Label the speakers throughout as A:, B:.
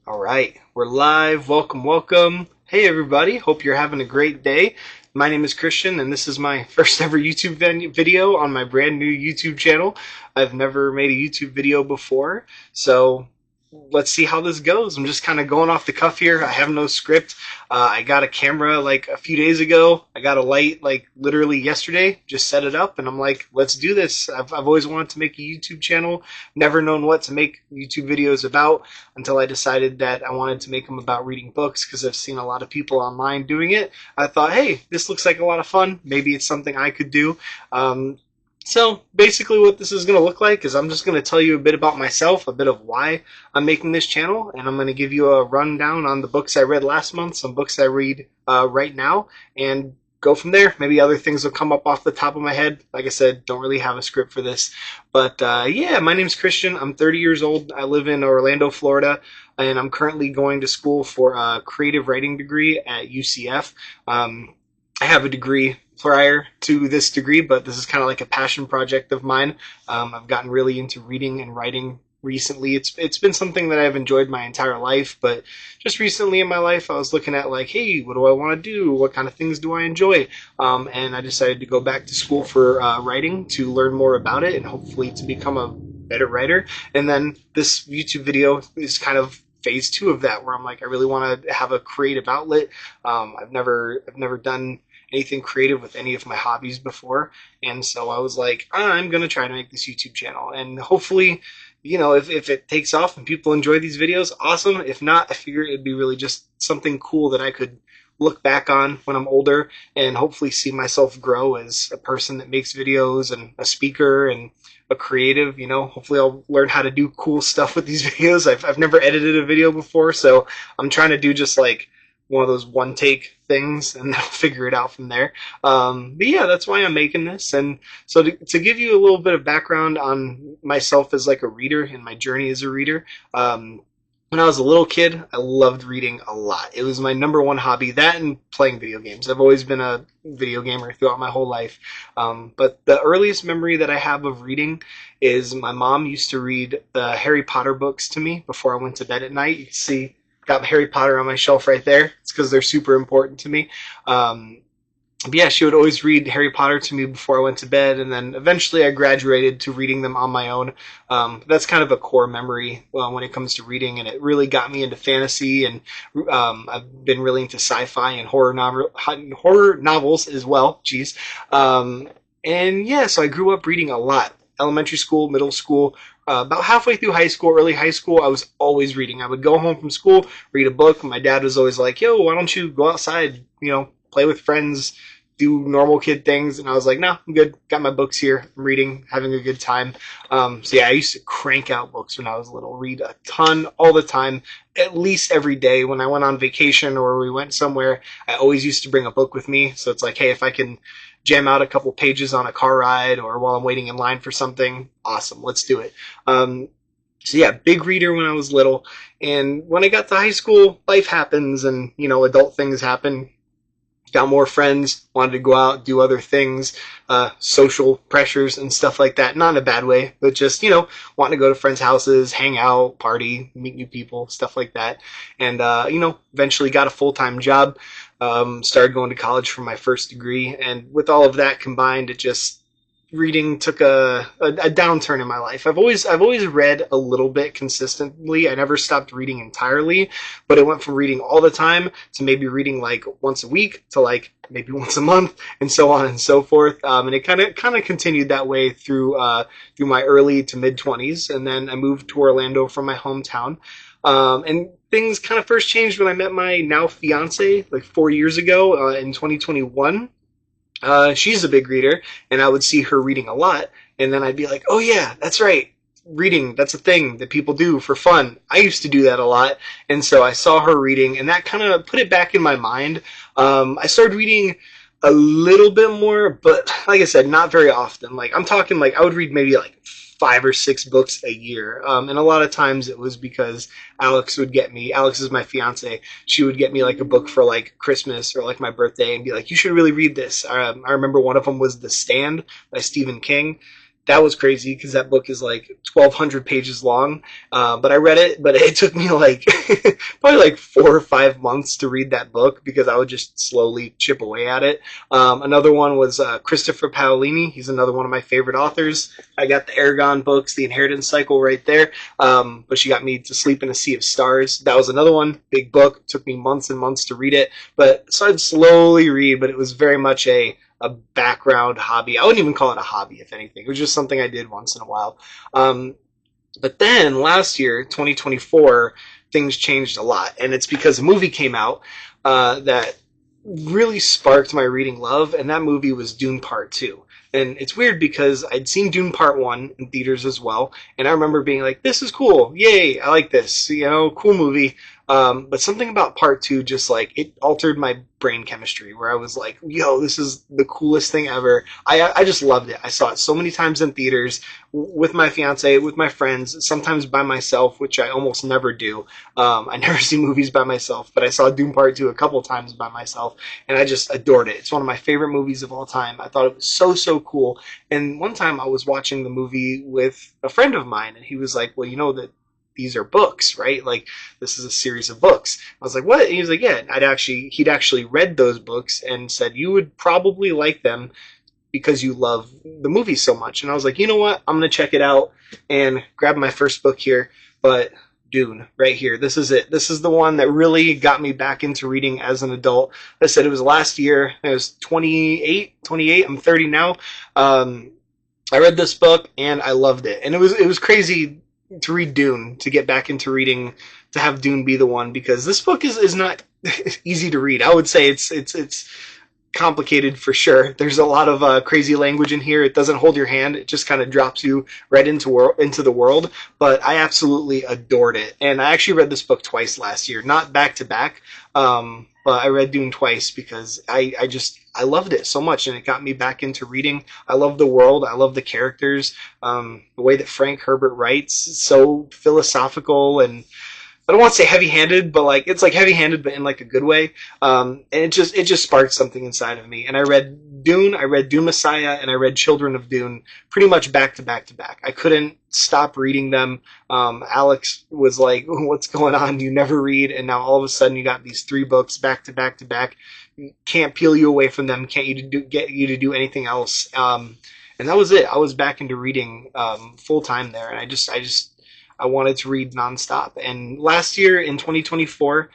A: All right, we're live. Welcome, welcome. Hey, everybody. Hope you're having a great day. My name is Christian, and this is my first ever YouTube video on my brand new YouTube channel. I've never made a YouTube video before, so let's see how this goes. I'm just kind of going off the cuff here. I have no script. I got a camera like a few days ago. I got a light like literally yesterday. Just set it up, and I'm like, let's do this. I've always wanted to make a YouTube channel. Never known what to make YouTube videos about until I decided that I wanted to make them about reading books because I've seen a lot of people online doing it. I thought, hey, this looks like a lot of fun. Maybe it's something I could do. So basically what this is going to look like is I'm just going to tell you a bit about myself, a bit of why I'm making this channel, and I'm going to give you a rundown on the books I read last month, some books I read right now, and go from there. Maybe other things will come up off the top of my head. Like I said, don't really have a script for this. But yeah, my name's Christian. I'm 30 years old. I live in Orlando, Florida, and I'm currently going to school for a creative writing degree at UCF. I have a degree prior to this degree, but this is kind of like a passion project of mine. I've gotten really into reading and writing recently. It's been something that I've enjoyed my entire life, but just recently in my life, I was looking at like, hey, what do I want to do? What kind of things do I enjoy? And I decided to go back to school for writing to learn more about it and hopefully to become a better writer. And then this YouTube video is kind of phase two of that, where I'm like, I really want to have a creative outlet. I've never done anything creative with any of my hobbies before, and so I was like, I'm gonna try to make this YouTube channel, and hopefully, if it takes off and people enjoy these videos, awesome. If not, I figure it'd be really just something cool that I could look back on when I'm older and hopefully see myself grow as a person that makes videos and a speaker and a creative. Hopefully I'll learn how to do cool stuff with these videos. I've never edited a video before, so I'm trying to do just like one of those one take things, and then I'll figure it out from there. But yeah, that's why I'm making this. And so to give you a little bit of background on myself as like a reader and my journey as a reader, when I was a little kid, I loved reading a lot. It was my number one hobby, that and playing video games. I've always been a video gamer throughout my whole life. But the earliest memory that I have of reading is my mom used to read the Harry Potter books to me before I went to bed at night. You can see got Harry Potter on my shelf right there. It's because they're super important to me. But yeah, she would always read Harry Potter to me before I went to bed, and then eventually I graduated to reading them on my own. That's kind of a core memory when it comes to reading, and it really got me into fantasy, and I've been really into sci-fi and horror novels as well. Jeez. And yeah, so I grew up reading a lot. Elementary school, middle school, about halfway through high school, early high school, I was always reading. I would go home from school, read a book. My dad was always like, yo, why don't you go outside, play with friends, do normal kid things. And I was like, no, I'm good. Got my books here. I'm reading, having a good time. So yeah, I used to crank out books when I was little, read a ton all the time, at least every day. When I went on vacation or we went somewhere, I always used to bring a book with me. So it's like, hey, if I can jam out a couple pages on a car ride or while I'm waiting in line for something, awesome, let's do it. So yeah, big reader when I was little. And when I got to high school, life happens and, adult things happen. Got more friends, wanted to go out, do other things, social pressures and stuff like that. Not in a bad way, but just, wanting to go to friends' houses, hang out, party, meet new people, stuff like that. And, eventually got a full-time job, started going to college for my first degree. And with all of that combined, reading took a downturn in my life. I've always read a little bit consistently. I never stopped reading entirely, but it went from reading all the time to maybe reading like once a week to like maybe once a month, and so on and so forth. And it kind of continued that way through my early to mid 20s, and then I moved to Orlando from my hometown. And things kind of first changed when I met my now fiance like 4 years ago in 2021. She's a big reader, and I would see her reading a lot, and then I'd be like, oh yeah, that's right. Reading, that's a thing that people do for fun. I used to do that a lot, and so I saw her reading, and that kind of put it back in my mind. I started reading a little bit more, but like I said, not very often. Like, I'm talking like I would read maybe like 5 or 6 books a year. And a lot of times it was because Alex is my fiance, she would get me like a book for like Christmas or like my birthday and be like, you should really read this. I remember one of them was The Stand by Stephen King. That was crazy because that book is like 1,200 pages long. But I read it, but it took me like probably like 4 or 5 months to read that book because I would just slowly chip away at it. Another one was Christopher Paolini. He's another one of my favorite authors. I got the Aragon books, The Inheritance Cycle, right there. But she got me to Sleep in a Sea of Stars. That was another one, big book. Took me months and months to read it, but so I'd slowly read. But it was very much a background hobby. I wouldn't even call it a hobby, if anything. It was just something I did once in a while. But then last year, 2024, things changed a lot, and it's because a movie came out that really sparked my reading love, and that movie was Dune Part 2. And it's weird because I'd seen Dune Part 1 in theaters as well, and I remember being like, this is cool, yay, I like this, cool movie. But something about Part 2 just like, it altered my brain chemistry where I was like, yo, this is the coolest thing ever. I just loved it. I saw it so many times in theaters with my fiance, with my friends, sometimes by myself, which I almost never do. I never see movies by myself, but I saw Dune Part 2 a couple times by myself, and I just adored it. It's one of my favorite movies of all time. I thought it was so, so cool. And one time I was watching the movie with a friend of mine, and he was like, well, you know that these are books, right? Like, this is a series of books. I was like, what? And he was like, yeah, he'd actually read those books and said, you would probably like them because you love the movie so much. And I was like, you know what? I'm going to check it out and grab my first book here. But Dune, right here. This is it. This is the one that really got me back into reading as an adult. I said it was last year. I was 28. I'm 30 now. I read this book and I loved it. And it was crazy to read Dune, to get back into reading, to have Dune be the one, because this book is not easy to read. I would say it's complicated for sure. There's a lot of crazy language in here. It doesn't hold your hand. It just kind of drops you right into the world. But I absolutely adored it. And I actually read this book twice last year, not back to back. But I read Dune twice because I loved it so much, and it got me back into reading. I love the world. I love the characters. The way that Frank Herbert writes, so philosophical, and I don't want to say heavy-handed, but like, it's like heavy-handed, but in like a good way. And it just sparked something inside of me. And I read Dune, Messiah, and I read Children of Dune pretty much back to back to back. I couldn't stop reading them. Alex was like, what's going on? You never read. And now all of a sudden you got these 3 books back to back to back. Can't peel you away from them. Can't get you to do anything else. And that was it. I was back into reading full time there. And I wanted to read nonstop. And last year in 2024,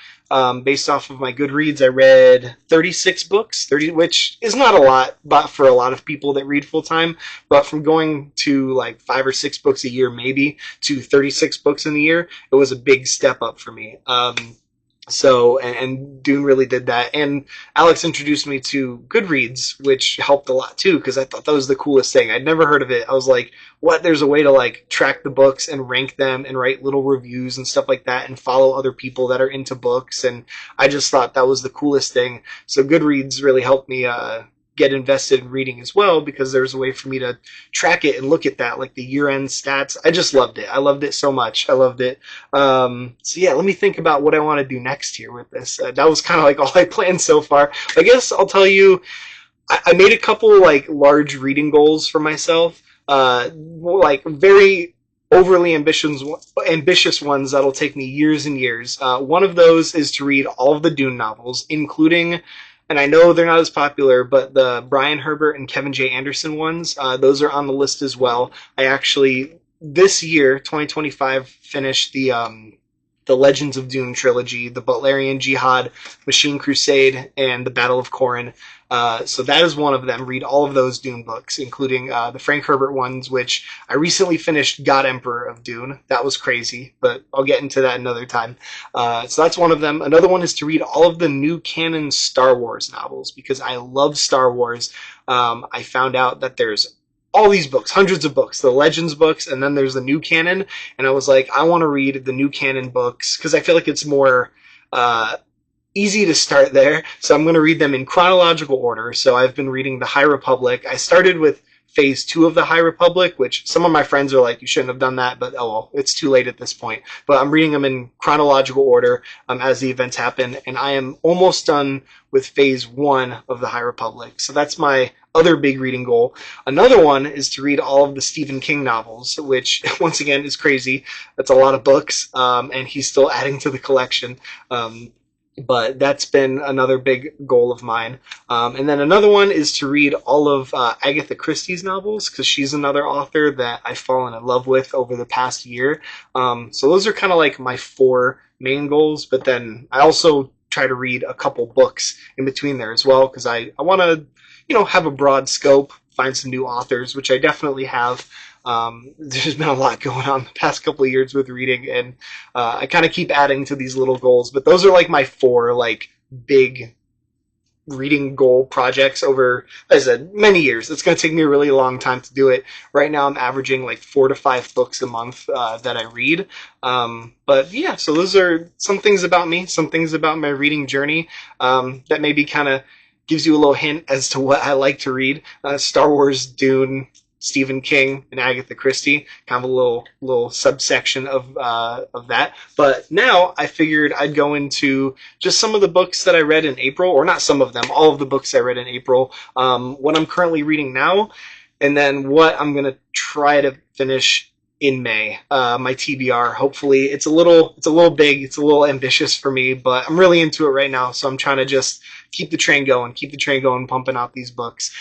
A: based off of my Goodreads, I read 36 books, which is not a lot, but for a lot of people that read full time. But from going to like 5 or 6 books a year, maybe, to 36 books in a year, it was a big step up for me. And Dune really did that. And Alex introduced me to Goodreads, which helped a lot too, because I thought that was the coolest thing. I'd never heard of it. I was like, what? There's a way to like track the books and rank them and write little reviews and stuff like that and follow other people that are into books. And I just thought that was the coolest thing. So Goodreads really helped me get invested in reading as well, because there's a way for me to track it and look at that, like the year-end stats. I just loved it. I loved it so much. I loved it. So yeah, let me think about what I want to do next year with this. That was kind of like all I planned so far. I guess I'll tell you, I made a couple like large reading goals for myself, like very overly ambitious ones that'll take me years and years. One of those is to read all of the Dune novels, including, and I know they're not as popular, but the Brian Herbert and Kevin J. Anderson ones, those are on the list as well. I actually, this year, 2025, finished the Legends of Dune trilogy, the Butlerian Jihad, Machine Crusade, and the Battle of Corrin. So that is one of them. Read all of those Dune books, including the Frank Herbert ones, which I recently finished God Emperor of Dune. That was crazy, but I'll get into that another time. So that's one of them. Another one is to read all of the new canon Star Wars novels, because I love Star Wars. I found out that there's all these books, hundreds of books, the Legends books, and then there's the new canon. And I was like, I want to read the new canon books because I feel like it's more easy to start there. So I'm going to read them in chronological order. So I've been reading the High Republic. I started with Phase 2 of the High Republic, which some of my friends are like, you shouldn't have done that, but oh well, it's too late at this point. But I'm reading them in chronological order as the events happen, and I am almost done with Phase 1 of the High Republic. So that's my other big reading goal. Another one is to read all of the Stephen King novels, which once again is crazy. That's a lot of books, and he's still adding to the collection. But that's been another big goal of mine. And then another one is to read all of Agatha Christie's novels, because she's another author that I've fallen in love with over the past year. So those are kind of like my four main goals, but then I also try to read a couple books in between there as well, because I want to, have a broad scope, find some new authors, which I definitely have. There's been a lot going on the past couple of years with reading, and I kind of keep adding to these little goals. But those are like my four like big reading goal projects over, as I said, many years. It's going to take me a really long time to do it. Right now, I'm averaging like 4 to 5 books a month that I read. But yeah, so those are some things about me, some things about my reading journey that maybe kind of gives you a little hint as to what I like to read. Star Wars, Dune, Stephen King, and Agatha Christie, kind of a little subsection of that. But now I figured I'd go into just some of the books that I read in April, or not some of them, all of the books I read in April, what I'm currently reading now, and then what I'm gonna try to finish in May, my TBR. Hopefully, it's a little big, it's a little ambitious for me, but I'm really into it right now. So I'm trying to just keep the train going, pumping out these books.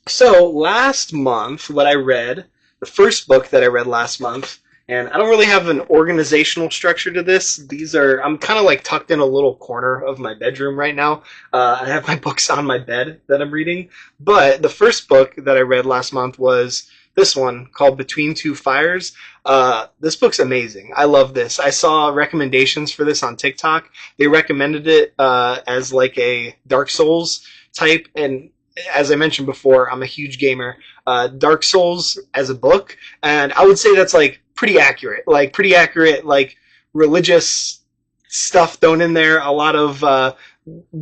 A: So last month, what I read, the first book that I read last month, and I don't really have an organizational structure to this. I'm kind of like tucked in a little corner of my bedroom right now. I have my books on my bed that I'm reading. But the first book that I read last month was this one called Between Two Fires. This book's amazing. I love this. I saw recommendations for this on TikTok. They recommended it as like a Dark Souls type, and as I mentioned before, I'm a huge gamer. Dark Souls as a book, and I would say that's like pretty accurate, like religious stuff thrown in there, a lot of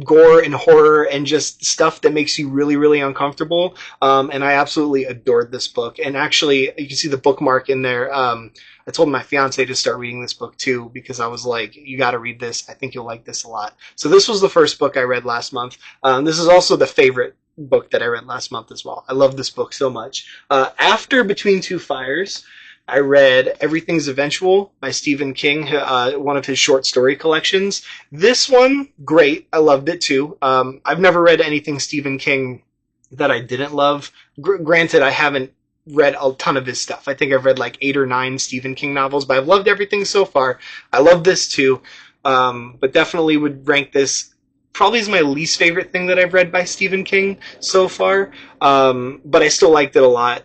A: gore and horror and just stuff that makes you really, really uncomfortable. And I absolutely adored this book. And actually, you can see the bookmark in there. I told my fiance to start reading this book too, because I was like, you got to read this. I think you'll like this a lot. So this was the first book I read last month. This is also the favorite book that I read last month as well. I love this book so much. After Between Two Fires, I read Everything's Eventual by Stephen King, one of his short story collections. This one, great. I loved it too. I've never read anything Stephen King that I didn't love. Granted, I haven't read a ton of his stuff. I think I've read like 8 or 9 Stephen King novels, but I've loved everything so far. I love this too, but definitely would rank this probably is my least favorite thing that I've read by Stephen King so far, but I still liked it a lot.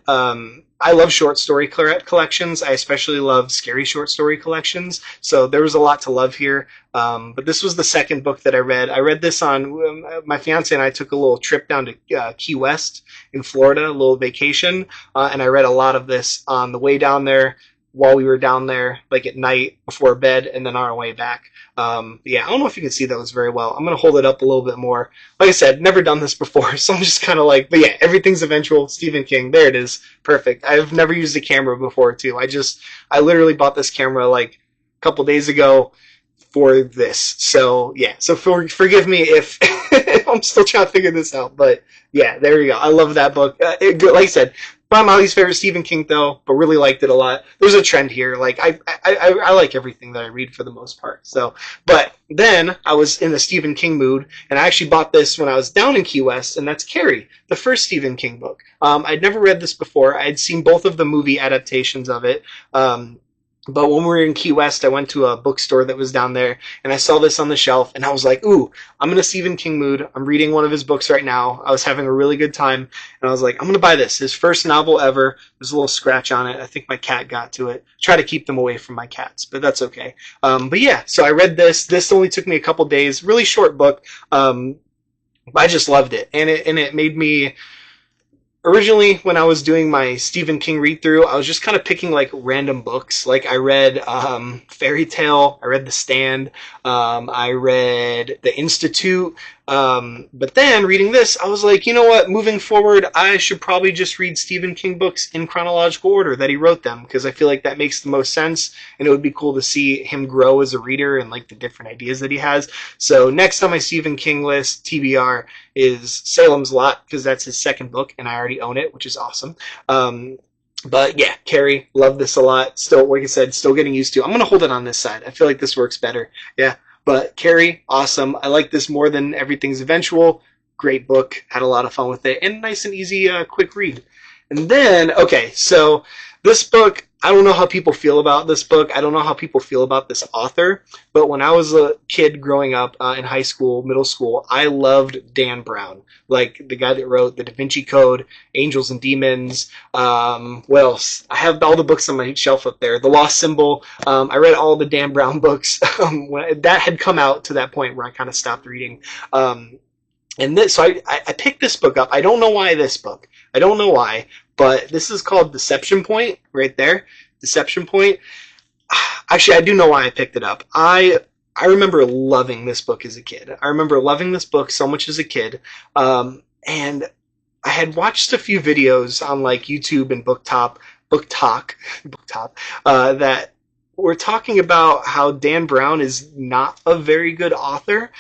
A: I love short story collections. I especially love scary short story collections, so there was a lot to love here. But this was the second book that I read. I read this on, my fiance and I took a little trip down to Key West in Florida, a little vacation, and I read a lot of this on the way down there, while we were down there, like at night before bed, and then on our way back. Yeah, I don't know if you can see those very well. I'm going to hold it up a little bit more. Like I said, never done this before, so I'm just kind of like, but yeah, Everything's Eventual, Stephen King. There it is. Perfect. I've never used a camera before, too. I literally bought this camera like a couple days ago for this. So, yeah. So forgive me if I'm still trying to figure this out, but yeah, there you go. I love that book. Like I said, not my least favorite Stephen King though, but really liked it a lot. There's a trend here. Like I like everything that I read for the most part. So, but then I was in the Stephen King mood, and I actually bought this when I was down in Key West, and that's Carrie, the first Stephen King book. I'd never read this before. I'd seen both of the movie adaptations of it. But when we were in Key West, I went to a bookstore that was down there, and I saw this on the shelf, and I was like, ooh, I'm in a Stephen King mood. I'm reading one of his books right now. I was having a really good time, and I was like, I'm going to buy this. His first novel ever. There's a little scratch on it. I think my cat got to it. Try to keep them away from my cats, but that's okay. But yeah, so I read this. This only took me a couple days. Really short book. But I just loved it, and it made me... Originally, when I was doing my Stephen King read-through, I was just kind of picking, like, random books. Like, I read Fairy Tale, I read The Stand, I read The Institute, But then reading this, I was like, you know what? Moving forward, I should probably just read Stephen King books in chronological order that he wrote them, because I feel like that makes the most sense, and it would be cool to see him grow as a reader and like the different ideas that he has. So next on my Stephen King list, TBR, is Salem's Lot, because that's his second book, and I already own it, which is awesome. But yeah, Carrie, love this a lot. Still, like I said, still getting used to. I'm gonna hold it on this side. I feel like this works better. Yeah. But Carrie, awesome. I like this more than Everything's Eventual. Great book. Had a lot of fun with it. And nice and easy, quick read. And then, okay, so this book, I don't know how people feel about this book. I don't know how people feel about this author. But when I was a kid growing up in high school, middle school, I loved Dan Brown. Like the guy that wrote The Da Vinci Code, Angels and Demons. What else? I have all the books on my shelf up there. The Lost Symbol. I read all the Dan Brown books when that had come out to that point where I kind of stopped reading. And this, so I picked this book up. I don't know why this book. I don't know why, but this is called Deception Point, right there. Deception Point. Actually, I do know why I picked it up. I remember loving this book as a kid. I remember loving this book so much as a kid. And I had watched a few videos on like YouTube and Book Talk, that were talking about how Dan Brown is not a very good author.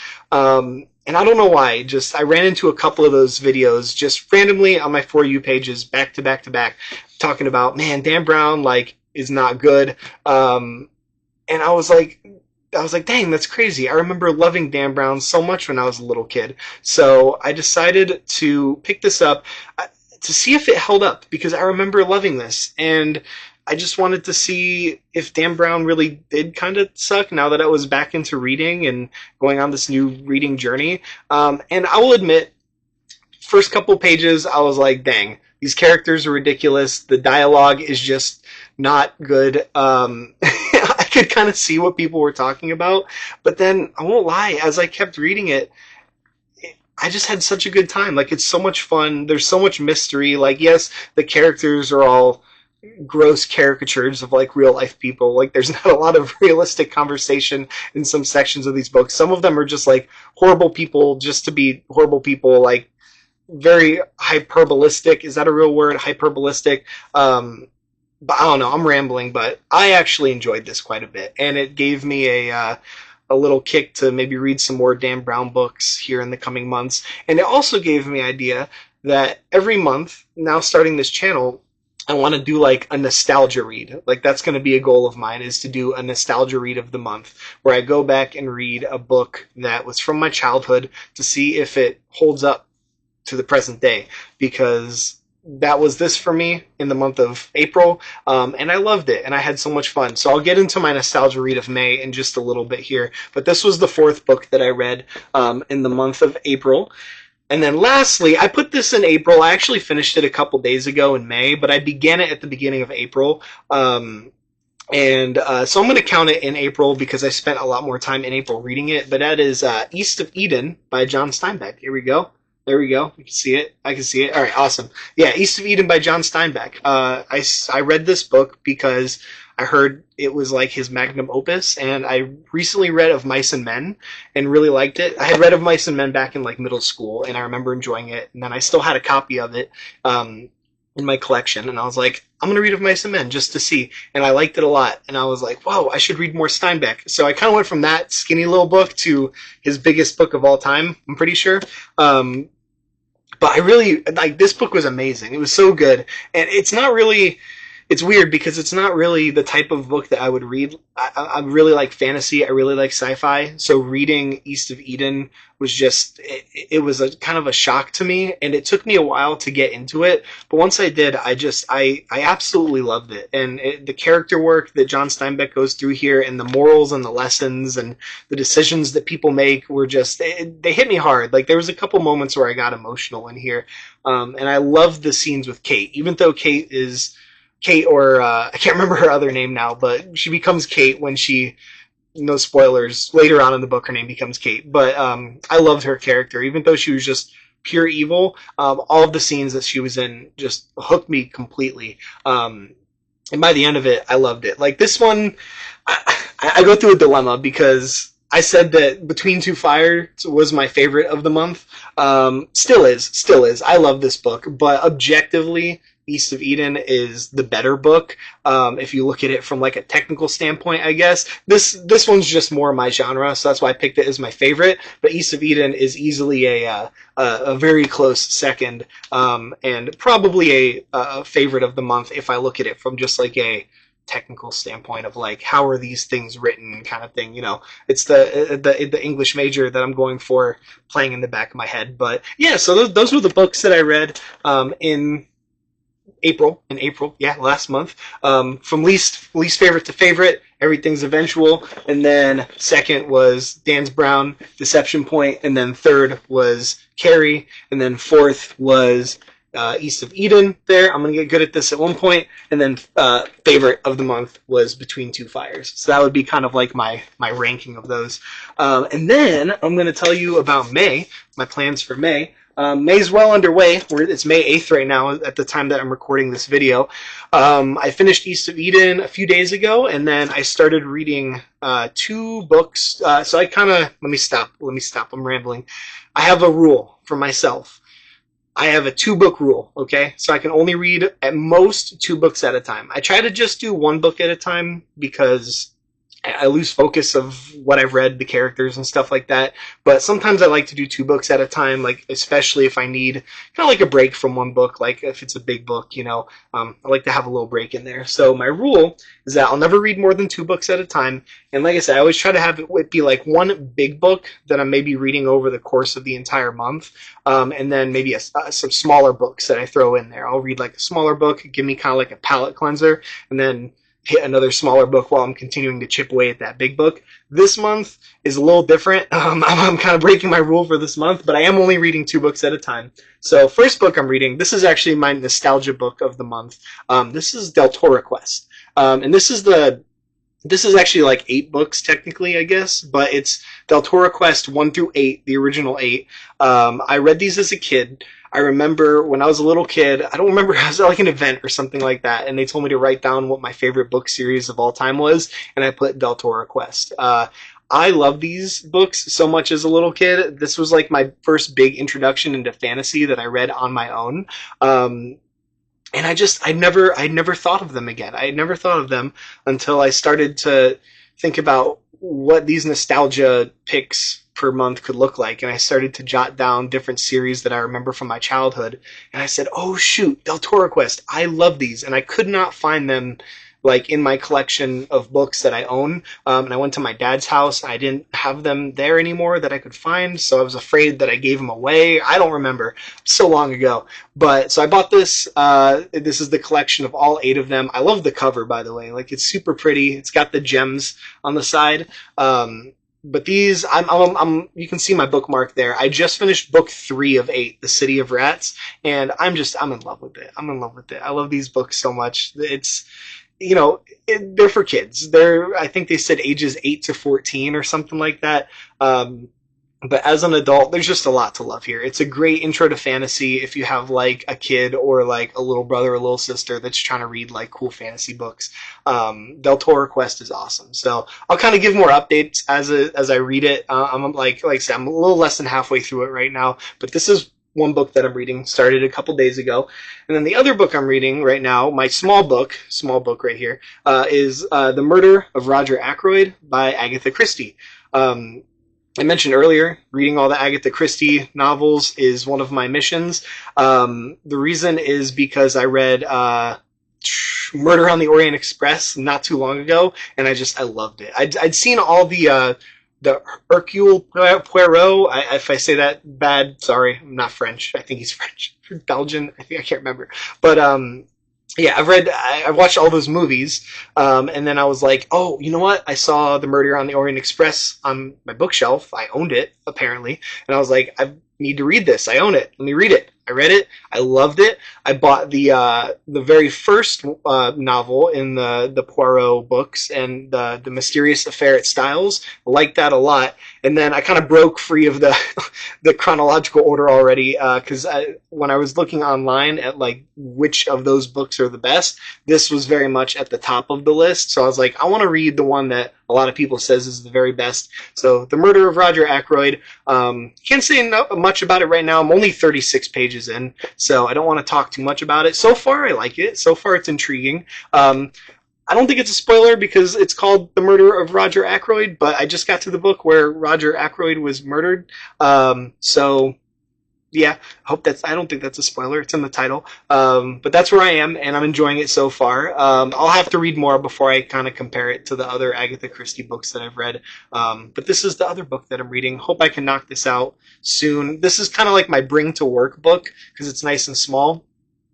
A: And I don't know why. Just I ran into a couple of those videos just randomly on my For You pages, back to back to back, talking about, man, Dan Brown like is not good. And I was like, dang, that's crazy. I remember loving Dan Brown so much when I was a little kid. So I decided to pick this up to see if it held up, because I remember loving this. And I just wanted to see if Dan Brown really did kind of suck now that I was back into reading and going on this new reading journey. And I will admit, first couple pages, I was like, dang, these characters are ridiculous. The dialogue is just not good. I could kind of see what people were talking about. But then, I won't lie, as I kept reading it, I just had such a good time. Like, it's so much fun. There's so much mystery. Like, yes, the characters are all gross caricatures of like real life people. Like, there's not a lot of realistic conversation in some sections of these books. Some of them are just like horrible people just to be horrible people, like very hyperbolistic. Is that a real word? Hyperbolistic. But I don't know. I'm rambling, but I actually enjoyed this quite a bit, and it gave me a little kick to maybe read some more Dan Brown books here in the coming months. And it also gave me idea that every month, now starting this channel, I want to do like a nostalgia read. Like, that's going to be a goal of mine, is to do a nostalgia read of the month, where I go back and read a book that was from my childhood to see if it holds up to the present day, because that was this for me in the month of April, and I loved it, and I had so much fun. So I'll get into my nostalgia read of May in just a little bit here, but this was the fourth book that I read in the month of April. And then lastly, I put this in April. I actually finished it a couple days ago in May, but I began it at the beginning of April. So I'm going to count it in April because I spent a lot more time in April reading it. But that is East of Eden by John Steinbeck. Here we go. There we go. You can see it. I can see it. All right, awesome. Yeah, East of Eden by John Steinbeck. I read this book because I heard it was like his magnum opus, and I recently read Of Mice and Men and really liked it. I had read Of Mice and Men back in like middle school, and I remember enjoying it. And then I still had a copy of it in my collection, and I was like, I'm going to read Of Mice and Men just to see. And I liked it a lot, and I was like, whoa, I should read more Steinbeck. So I kind of went from that skinny little book to his biggest book of all time, I'm pretty sure. But I really, like, this book was amazing. It was so good. And it's not really, it's weird because it's not really the type of book that I would read. I really like fantasy. I really like sci-fi. So reading East of Eden was just, it was a kind of a shock to me. And it took me a while to get into it. But once I did, I absolutely loved it. And the character work that John Steinbeck goes through here, and the morals and the lessons and the decisions that people make were just, they hit me hard. Like, there was a couple moments where I got emotional in here. And I loved the scenes with Kate, even though Kate, or I can't remember her other name now, but she becomes Kate when she, no spoilers, later on in the book her name becomes Kate. But I loved her character, even though she was just pure evil. All of the scenes that she was in just hooked me completely. And by the end of it, I loved it. Like, this one, I go through a dilemma because I said that Between Two Fires was my favorite of the month. Still is, still is. I love this book, but objectively, East of Eden is the better book. If you look at it from like a technical standpoint, I guess this one's just more my genre, so that's why I picked it as my favorite. But East of Eden is easily a very close second, and probably a favorite of the month if I look at it from just like a technical standpoint of like how are these things written kind of thing. It's the English major that I'm going for playing in the back of my head. But yeah, so those were the books that I read in April, yeah, last month. From least favorite to favorite, Everything's Eventual, and then second was Dan's Brown, Deception Point, and then third was Carrie, and then fourth was East of Eden. There, I'm gonna get good at this at one point, and then favorite of the month was Between Two Fires. So that would be kind of like my ranking of those. And then I'm gonna tell you about May, my plans for May. May's well underway. It's May 8th right now at the time that I'm recording this video. I finished East of Eden a few days ago, and then I started reading 2 books. So I kind of, let me stop, I'm rambling. I have a rule for myself. I have a 2-book rule, okay? So I can only read at most 2 books at a time. I try to just do 1 book at a time because I lose focus of what I've read, the characters and stuff like that. But sometimes I like to do 2 books at a time, like especially if I need kind of like a break from 1 book, like if it's a big book, I like to have a little break in there. So my rule is that I'll never read more than 2 books at a time. And like I said, I always try to have it be like 1 big book that I'm maybe reading over the course of the entire month. And then maybe some smaller books that I throw in there. I'll read like a smaller book, give me kind of like a palate cleanser, and then hit another smaller book while I'm continuing to chip away at that big book. This month is a little different. I'm kind of breaking my rule for this month, but I am only reading 2 books at a time. So first book I'm reading, this is actually my nostalgia book of the month. This is Del Toro Quest. And this is actually like 8 books technically, I guess, but it's Del Toro Quest 1 through 8, the original 8. I read these as a kid. I remember when I was a little kid, I don't remember, it was like an event or something like that, and they told me to write down what my favorite book series of all time was, and I put Del Toro Quest. I love these books so much as a little kid. This was like my first big introduction into fantasy that I read on my own. And I never thought of them again. I had never thought of them until I started to think about what these nostalgia picks per month could look like, and I started to jot down different series that I remember from my childhood, and I said, oh shoot, Del Toro Quest, I love these, and I could not find them like in my collection of books that I own, and I went to my dad's house. I didn't have them there anymore that I could find, so I was afraid that I gave them away. I don't remember, so long ago. But so I bought this. This is the collection of all 8 of them. I love the cover, by the way. Like, it's super pretty. It's got the gems on the side. But these, you can see my bookmark there. I just finished book 3 of 8, The City of Rats, and I'm in love with it. I'm in love with it. I love these books so much. It's, they're for kids. I think they said ages 8 to 14 or something like that. But as an adult, there's just a lot to love here. It's a great intro to fantasy if you have like a kid or like a little brother or little sister that's trying to read like cool fantasy books. Del Toro Quest is awesome. So I'll kind of give more updates as I read it. I'm like I said, I'm a little less than halfway through it right now, but this is one book that I'm reading, started a couple days ago. And then the other book I'm reading right now, my small book right here, is The Murder of Roger Ackroyd by Agatha Christie. I mentioned earlier, reading all the Agatha Christie novels is one of my missions. The reason is because I read Murder on the Orient Express not too long ago, and I loved it. I'd seen all the Hercule Poirot. If I say that bad, sorry, I'm not French. I think he's French. Belgian, I can't remember. But yeah, I've watched all those movies, and then I was like, oh, you know what? I saw The Murder on the Orient Express on my bookshelf. I owned it, apparently, and I was like, I need to read this. I own it. Let me read it. I read it. I loved it. I bought the very first novel in the Poirot books, and the Mysterious Affair at Styles. I liked that a lot. And then I kind of broke free of the the chronological order already because when I was looking online at like which of those books are the best, this was very much at the top of the list. So I was like, I want to read the one that a lot of people says is the very best. So The Murder of Roger Ackroyd. Can't say much about it right now. I'm only 36 pages in, so I don't want to talk too much about it. So far, I like it. So far, it's intriguing. I don't think it's a spoiler because it's called The Murder of Roger Ackroyd, but I just got to the book where Roger Ackroyd was murdered. So yeah, I don't think that's a spoiler. It's in the title. But that's where I am, and I'm enjoying it so far. I'll have to read more before I kind of compare it to the other Agatha Christie books that I've read. But this is the other book that I'm reading. Hope I can knock this out soon. This is kind of like my bring to work book because it's nice and small.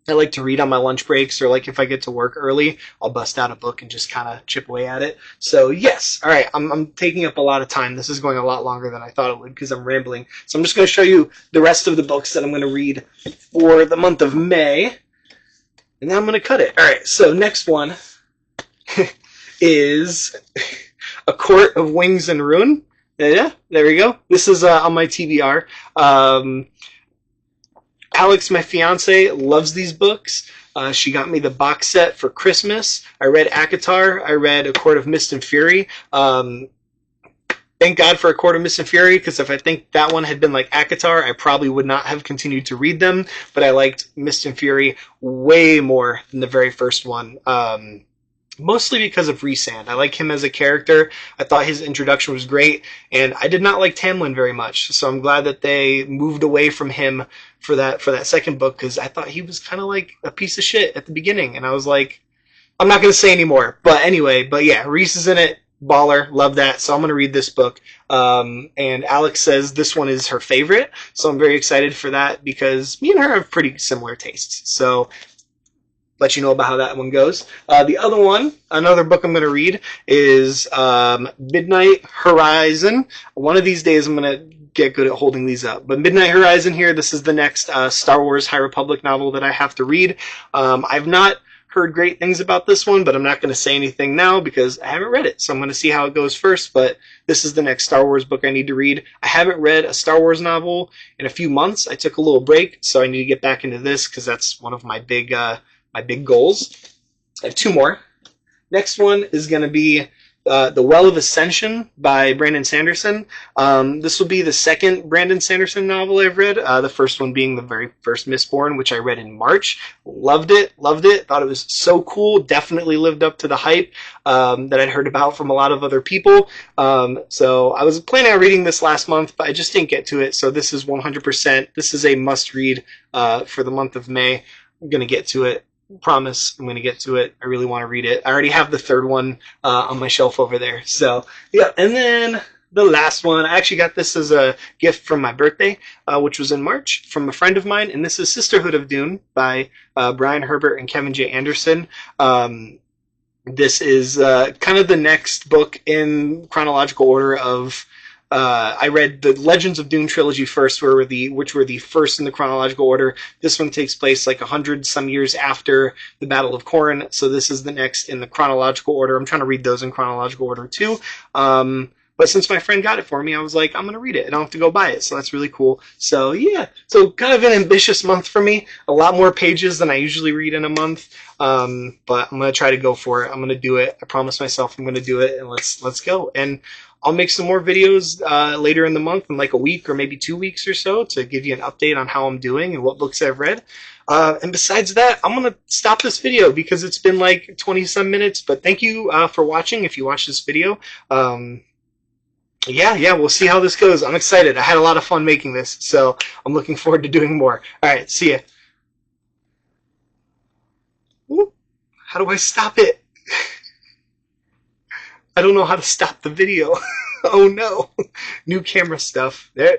A: I like to read on my lunch breaks, or like if I get to work early, I'll bust out a book and just kind of chip away at it. So yes, all right, I'm taking up a lot of time. This is going a lot longer than I thought it would because I'm rambling. So I'm just going to show you the rest of the books that I'm going to read for the month of May, and then I'm going to cut it. All right, so next one is A Court of Wings and Ruin. Yeah, there we go. This is on my TBR. Alex, my fiance, loves these books. She got me the box set for Christmas. I read ACOTAR. I read A Court of Mist and Fury. Thank God for A Court of Mist and Fury, because if I think that one had been like ACOTAR, I probably would not have continued to read them. But I liked Mist and Fury way more than the very first one. Mostly because of Rhysand. I like him as a character. I thought his introduction was great, and I did not like Tamlin very much. So I'm glad that they moved away from him for that second book, because I thought he was kind of like a piece of shit at the beginning, and I was like, I'm not going to say anymore. But anyway, but yeah, Rhys is in it. Baller, love that. So I'm going to read this book. And Alex says this one is her favorite, so I'm very excited for that because me and her have pretty similar tastes. So let you know about how that one goes. The other one, another book I'm going to read is Midnight Horizon. One of these days I'm going to get good at holding these up. But Midnight Horizon here, this is the next Star Wars High Republic novel that I have to read. I've not heard great things about this one, but I'm not going to say anything now because I haven't read it. So I'm going to see how it goes first, but this is the next Star Wars book I need to read. I haven't read a Star Wars novel in a few months. I took a little break, so I need to get back into this because that's one of my big goals. I have two more. Next one is going to be The Well of Ascension by Brandon Sanderson. This will be the second Brandon Sanderson novel I've read. The first one being the very first Mistborn, which I read in March. Loved it. Thought it was so cool. Definitely lived up to the hype that I'd heard about from a lot of other people. So I was planning on reading this last month, but I just didn't get to it. So this is 100%. This is a must read for the month of May. I'm going to get to it. Promise I'm going to get to it. I really want to read it. I already have the third one on my shelf over there. So, yeah. And then the last one, I actually got this as a gift from my birthday, which was in March, from a friend of mine. And this is Sisterhood of Dune by Brian Herbert and Kevin J. Anderson. This is kind of the next book in chronological order of I read the Legends of Dune trilogy first, which were the first in the chronological order. This one takes place like 100 some years after the Battle of Corrin, so this is the next in the chronological order. I'm trying to read those in chronological order too. But since my friend got it for me, I was like, I'm going to read it. I don't have to go buy it, so that's really cool. So yeah, so kind of an ambitious month for me. A lot more pages than I usually read in a month, but I'm going to try to go for it. I'm going to do it. I promise myself I'm going to do it, and let's go. And I'll make some more videos later in the month, in like a week or maybe 2 weeks or so, to give you an update on how I'm doing and what books I've read. And besides that, I'm going to stop this video because it's been like 20-some minutes. But thank you for watching if you watched this video. Yeah, we'll see how this goes. I'm excited. I had a lot of fun making this, so I'm looking forward to doing more. All right, see ya. Ooh, how do I stop it? I don't know how to stop the video. Oh no. New camera stuff. There.